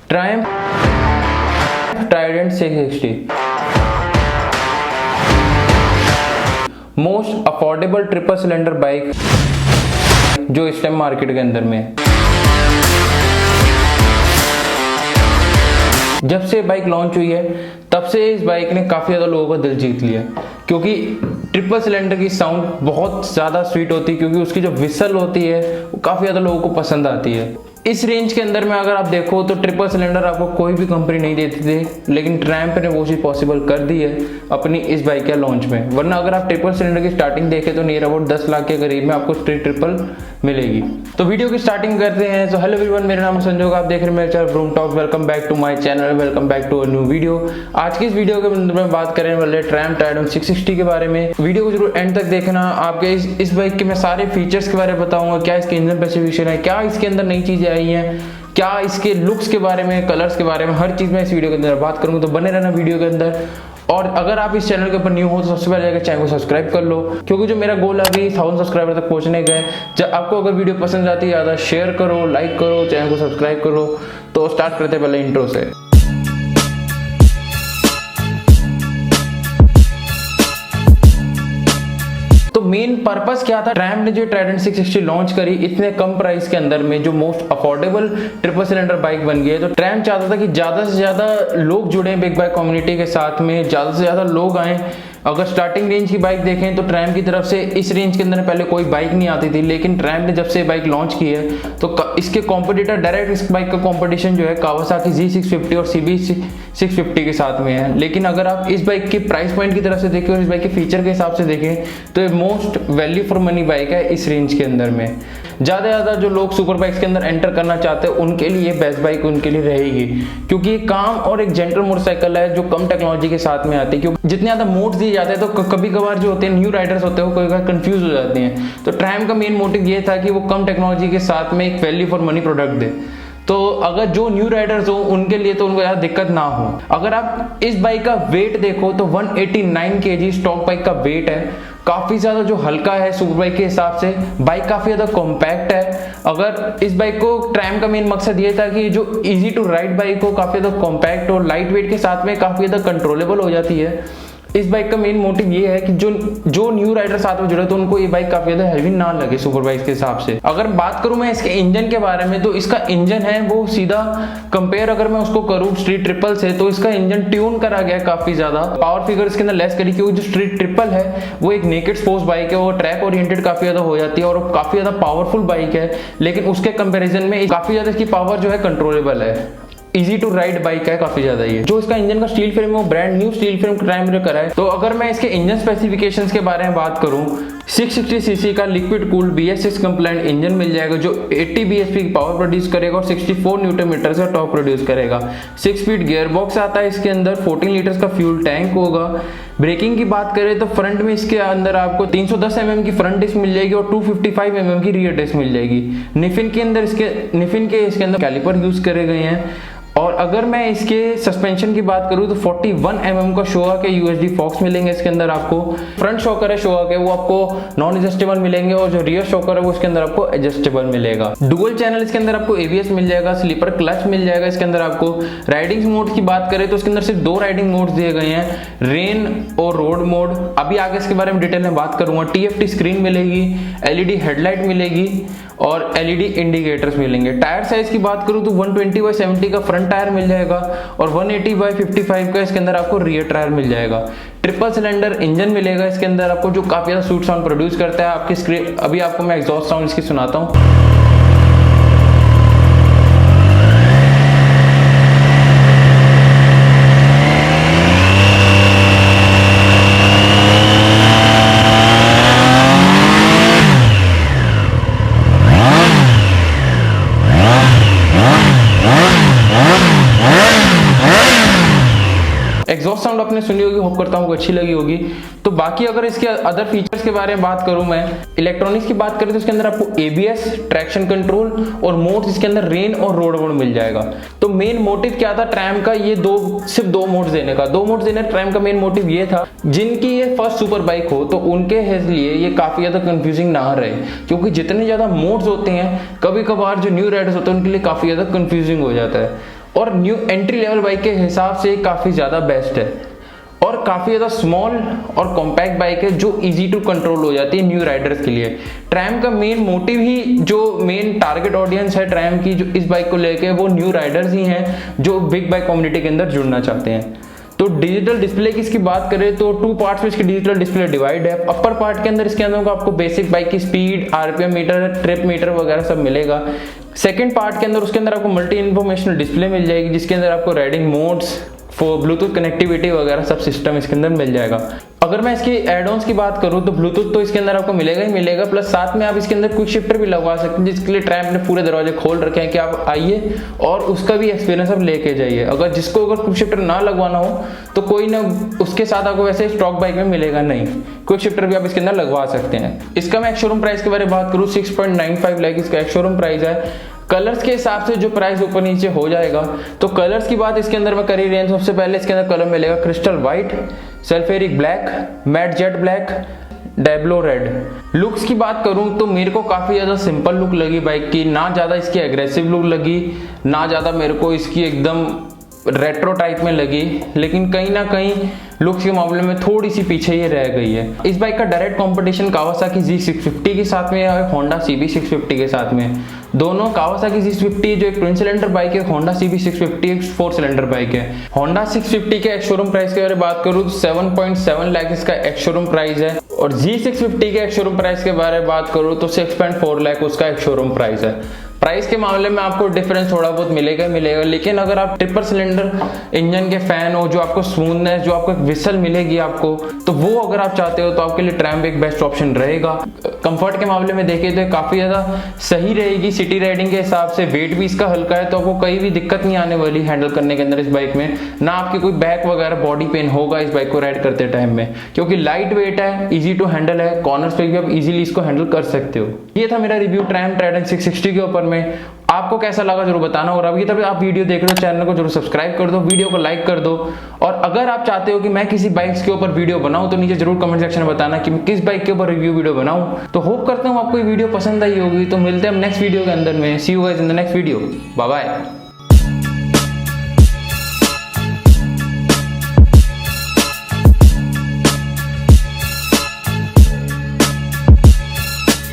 Triumph Trident 660 most affordable triple cylinder bike जो इस time market के अंदर में है। जब से बाइक लॉन्च हुई है तब से इस बाइक ने काफ़ी ज़्यादा लोगों का दिल जीत लिया, क्योंकि ट्रिपल सिलेंडर की साउंड बहुत ज़्यादा स्वीट होती है, क्योंकि उसकी जो विसल होती है वो काफ़ी ज़्यादा लोगों को पसंद आती है। इस रेंज के अंदर में अगर आप देखो तो ट्रिपल सिलेंडर आपको कोई भी कंपनी नहीं देती थी, लेकिन ट्रायम्फ ने वो चीज़ पॉसिबल कर दी है अपनी इस बाइक के लॉन्च में। वरना अगर आप ट्रिपल सिलेंडर की स्टार्टिंग देखें तो नियर अबाउट 10 लाख के करीब में आपको स्ट्रीट ट्रिपल मिलेगी। तो वीडियो की स्टार्टिंग करते हैं। तो हेलो एवरीवन, मेरा नाम संजोग, आप देख रहे हैं मेरे channel room talk. Welcome back to my channel, welcome back to a new video. आज की इस वीडियो के अंदर में बात करने वाले ट्रायम्फ ट्राइडेंट 660 के बारे में। वीडियो को जरूर एंड तक देखना। आपके इस बाइक के मैं सारे फीचर्स के बारे में बताऊंगा, क्या इसके इंजन स्पेसिफिकेशन है, क्या इसके अंदर नई चीजें आई हैं, क्या इसके लुक्स के बारे में, कलर्स के बारे में, हर चीज मैं इस वीडियो के अंदर बात करूंगा। तो बने रहना वीडियो के अंदर। और अगर आप इस चैनल के ऊपर न्यू हो तो सबसे पहले जाकर चैनल को सब्सक्राइब कर लो, क्योंकि जो मेरा गोल अभी 1000 सब्सक्राइबर तक पहुंचने का है। जब आपको अगर वीडियो पसंद आती है ज़्यादा शेयर करो, लाइक करो, चैनल को सब्सक्राइब करो। तो स्टार्ट करते पहले इंट्रो से। तो मेन पर्पस क्या था, ट्रायम्फ ने जो ट्राइडेंट 660 लॉन्च करी इतने कम प्राइस के अंदर में, जो most affordable triple cylinder bike बन गई है। तो ट्रायम्फ चाहता था कि ज्यादा से ज्यादा लोग जुड़े बिग बाइक कम्युनिटी के साथ में, ज्यादा से ज्यादा लोग आए। अगर स्टार्टिंग रेंज की बाइक देखें तो ट्रायम्फ की तरफ से इस रेंज के अंदर पहले कोई बाइक नहीं आती थी, लेकिन ट्रायम्फ ने जब से बाइक लॉन्च की है तो इसके कॉम्पिटिटर डायरेक्ट इस बाइक का कंपटीशन जो है कावासाकी Z650 और CB650 के साथ में है। लेकिन अगर आप इस बाइक की प्राइस पॉइंट की तरफ से देखें और इस बाइक के फीचर के हिसाब से देखें तो ये most value for money bike है इस रेंज के अंदर में। ज़्यादा जो लोग सुपर बाइक्स के अंदर एंटर करना चाहते हैं उनके लिए बेस्ट बाइक उनके लिए रहेगी, क्योंकि ये काम और एक जेंटल मोटरसाइकिल है जो कम टेक्नोलॉजी के साथ में आती है। क्योंकि जितने ज़्यादा मोड्स दिए जाते हैं तो कभी कभार जो होते हैं न्यू राइडर्स होते हैं वो कभी कभार कंफ्यूज हो जाते हैं। तो ट्रायम्फ का मेन मोटिव ये था कि वो कम टेक्नोलॉजी के साथ में एक वैल्यू फॉर मनी प्रोडक्ट दे। तो अगर जो न्यू राइडर्स हो उनके लिए तो उनको ज़्यादा दिक्कत ना हो। अगर आप इस बाइक का वेट देखो तो 189 kg स्टॉक बाइक का वेट है, काफ़ी ज़्यादा जो हल्का है सुपर बाइक के हिसाब से। बाइक काफ़ी ज़्यादा कॉम्पैक्ट है। अगर इस बाइक को ट्रायम्फ का मेन मकसद ये था कि जो इजी टू राइड बाइक हो, काफ़ी ज़्यादा कॉम्पैक्ट और लाइट वेट के साथ में काफ़ी ज़्यादा कंट्रोलेबल हो जाती है। इस बाइक का मेन मोटिव ये है कि जो न्यू राइडर साथ में जुड़े तो उनको ये बाइक काफी ज्यादा हैवी ना लगे सुपर बाइक के हिसाब से। अगर बात करूं मैं इसके इंजन के बारे में तो इसका इंजन है वो सीधा कंपेयर अगर मैं उसको करूं स्ट्रीट ट्रिपल से तो इसका इंजन ट्यून करा गया काफी ज्यादा। पावर फिगर इसके अंदर लेस करी, क्योंकि जो स्ट्रीट ट्रिपल है वो एक नेकेड स्पोर्ट्स बाइक है, वो ट्रैक ओरिएंटेड काफी ज्यादा हो जाती है और काफी ज्यादा पावरफुल बाइक है। लेकिन उसके कंपेरिजन में काफी ज्यादा इसकी पावर जो है कंट्रोलेबल है, इजी टू राइड बाइक है काफी ज्यादा। ये जो इसका इंजन का स्टील फ्रेम है वो brand new steel frame Triumph ने करा है। तो अगर मैं इसके इंजन स्पेसिफिकेशंस के बारे में बात करूं, 660 सीसी का liquid cooled BS6 compliant engine मिल जाएगा जो 80 bhp की पावर प्रोड्यूस करेगा और 64 न्यूटन मीटर का टॉर्क प्रोड्यूस करेगा। 6 स्पीड गियर बॉक्स आता है इसके अंदर, 14 लीटर्स का फ्यूल टैंक होगा। ब्रेकिंग की बात करें तो फ्रंट में इसके अंदर आपको 310 mm की फ्रंट डिस्क मिल जाएगी और 255 mm की रियर डिस्क मिल जाएगी। निफिन के इसके अंदर कैलिपर यूज करे गए हैं। और अगर मैं इसके सस्पेंशन की बात करूं तो 41 mm का शोआ के USD फॉक्स मिलेंगे इसके अंदर आपको। फ्रंट शॉकर है शोआ के वो आपको नॉन एडजस्टेबल मिलेंगे और जो रियर शॉकर है वो इसके अंदर आपको एडजस्टेबल मिलेगा। डुअल चैनल इसके अंदर आपको ABS मिल जाएगा, स्लीपर क्लच मिल जाएगा इसके अंदर आपको। राइडिंग मोड की बात करें तो इसके अंदर सिर्फ 2 राइडिंग मोड्स दिए गए हैं, रेन और रोड मोड। अभी आगे इसके बारे में डिटेल में बात करूंगा। TFT स्क्रीन मिलेगी, LED हेडलाइट मिलेगी और LED इंडिकेटर्स मिलेंगे। टायर साइज की बात करूं तो 120/70 का फ्रंट टायर मिल जाएगा और 180/55 का इसके अंदर आपको रियर टायर मिल जाएगा। ट्रिपल सिलेंडर इंजन मिलेगा इसके अंदर आपको जो काफी ज्यादा स्वीट साउंड प्रोड्यूस करता है। आपकी स्क्रीन अभी आपको मैं एग्जॉस्ट साउंड इसकी सुनाता हूँ। एग्जॉस्ट साउंड आपने सुनी होगी, होप करता हूँ अच्छी लगी होगी। तो बाकी अगर इसके अदर फीचर्स के बारे में बात करूं मैं, इलेक्ट्रॉनिक्स की बात करें तो इसके अंदर आपको ABS, ट्रैक्शन कंट्रोल और मोड्स इसके अंदर रेन और रोड मोड मिल जाएगा। तो मेन मोटिव क्या था ट्रायम्फ का, ये सिर्फ दो मोड्स देने का। 2 मोड्स देने ट्रायम्फ का मेन मोटिव ये था जिनकी ये फर्स्ट सुपर बाइक हो तो उनके लिए ये काफी ज्यादा कंफ्यूजिंग ना रहे, क्योंकि जितने ज्यादा मोड्स होते हैं कभी कभार जो न्यू राइडर्स होते हैं उनके लिए काफी ज्यादा कंफ्यूजिंग हो जाता है। और न्यू एंट्री लेवल बाइक के हिसाब से काफ़ी ज़्यादा बेस्ट है और काफ़ी ज़्यादा स्मॉल और कॉम्पैक्ट बाइक है जो इजी टू कंट्रोल हो जाती है न्यू राइडर्स के लिए। ट्रायम्फ का मेन मोटिव ही, जो मेन टारगेट ऑडियंस है ट्रायम्फ की जो इस बाइक को लेके, वो न्यू राइडर्स ही हैं जो बिग बाइक कम्युनिटी के अंदर जुड़ना चाहते हैं। तो डिजिटल डिस्प्ले की इसकी बात करें तो 2 पार्ट्स में इसकी डिजिटल डिस्प्ले डिवाइड है। अपर पार्ट के अंदर इसके अंदर आपको बेसिक बाइक की speed, RPM meter, trip meter वगैरह सब मिलेगा। सेकंड पार्ट के अंदर उसके अंदर आपको मल्टी इन्फॉर्मेशनल डिस्प्ले मिल जाएगी जिसके अंदर आपको राइडिंग मोड्स, ब्लूटूथ कनेक्टिविटी वगैरह सब सिस्टम इसके अंदर मिल जाएगा। अगर मैं इसके एड ऑन्स की बात करूं तो ब्लूटूथ तो इसके अंदर आपको मिलेगा ही मिलेगा, प्लस साथ में आप इसके अंदर क्विक शिफ्टर भी लगवा सकते हैं जिसके लिए ट्रैम्प ने पूरे दरवाजे खोल रखे हैं कि आप आइए और उसका भी एक्सपीरियंस आप लेके जाइए। अगर जिसको अगर क्विक शिफ्टर ना लगवाना हो तो कोई ना, उसके साथ आपको वैसे स्टॉक बाइक में मिलेगा नहीं, क्विक शिफ्टर भी आप इसके अंदर लगवा सकते हैं। इसका मैं शोरूम प्राइस के बारे में बात करूँ 6.95 लाख इसका एक शोरूम प्राइस है। कलर्स के हिसाब से जो प्राइस ऊपर नीचे हो जाएगा, तो कलर्स की बात इसके अंदर मैं कर ही रही हूं। सबसे पहले इसके अंदर कलर मिलेगा crystal white, sulphuric black, matte jet black, diablo red. Looks की बात करूं तो मेरे को काफ़ी ज़्यादा सिंपल लुक लगी बाइक की, ना ज़्यादा इसकी एग्रेसिव लुक लगी, ना ज़्यादा मेरे को इसकी एकदम रेट्रो टाइप में लगी, लेकिन कहीं ना कहीं लुक्स के मामले में थोड़ी सी पीछे ये रह गई है। इस बाइक का डायरेक्ट कंपटीशन कावासाकी Z650 के साथ में है, होंडा CB650 के साथ में। दोनों कावासाकी Z650 जो एक ट्विन सिलेंडर बाइक है, होंडा CB650 एक 4 सिलेंडर बाइक है। होंडा 650 के एक्स शोरूम प्राइस के बारे में बात करूँ तो 7.7 लाख इसका एक्स शोरूम प्राइस है, और Z650 के एक्स शोरूम प्राइस के बारे में बात करूँ तो 6.4 लाख उसका एक्स शोरूम प्राइस है। प्राइस के मामले में आपको डिफरेंस थोड़ा बहुत मिलेगा, लेकिन अगर आप ट्रिपल सिलेंडर इंजन के फैन हो, जो आपको स्मूथनेस, जो आपको एक विसल मिलेगी आपको, तो वो अगर आप चाहते हो तो आपके लिए ट्रैम्प एक बेस्ट ऑप्शन रहेगा। कंफर्ट के मामले में देखें तो काफ़ी ज़्यादा सही रहेगी सिटी राइडिंग के हिसाब से। वेट भी इसका हल्का है तो आपको कहीं भी दिक्कत नहीं आने वाली हैंडल करने के अंदर इस बाइक में, ना आपकी कोई बैक वगैरह बॉडी पेन होगा इस बाइक को राइड करते टाइम में, क्योंकि लाइट वेट है, ईजी टू हैंडल है, कॉर्नर्स पे भी आप इजीली इसको हैंडल कर सकते हो। ये था मेरा रिव्यू ट्रायम्फ ट्राइडेंट 660 के ऊपर में। आपको कैसा लगा जरूर बताना, और अभी तक आप वीडियो देख रहे हो चैनल को जरूर सब्सक्राइब कर दो, वीडियो को लाइक कर दो, और अगर आप चाहते हो कि मैं किसी बाइक्स के ऊपर वीडियो बनाऊं तो नीचे जरूर कमेंट सेक्शन में बताना कि मैं किस बाइक के ऊपर रिव्यू वीडियो बनाऊं। तो होप करता हूं आपको ये वीडियो पसंद आई होगी। तो मिलते हैं हम नेक्स्ट वीडियो के अंदर में। See you guys in the next video, bye bye.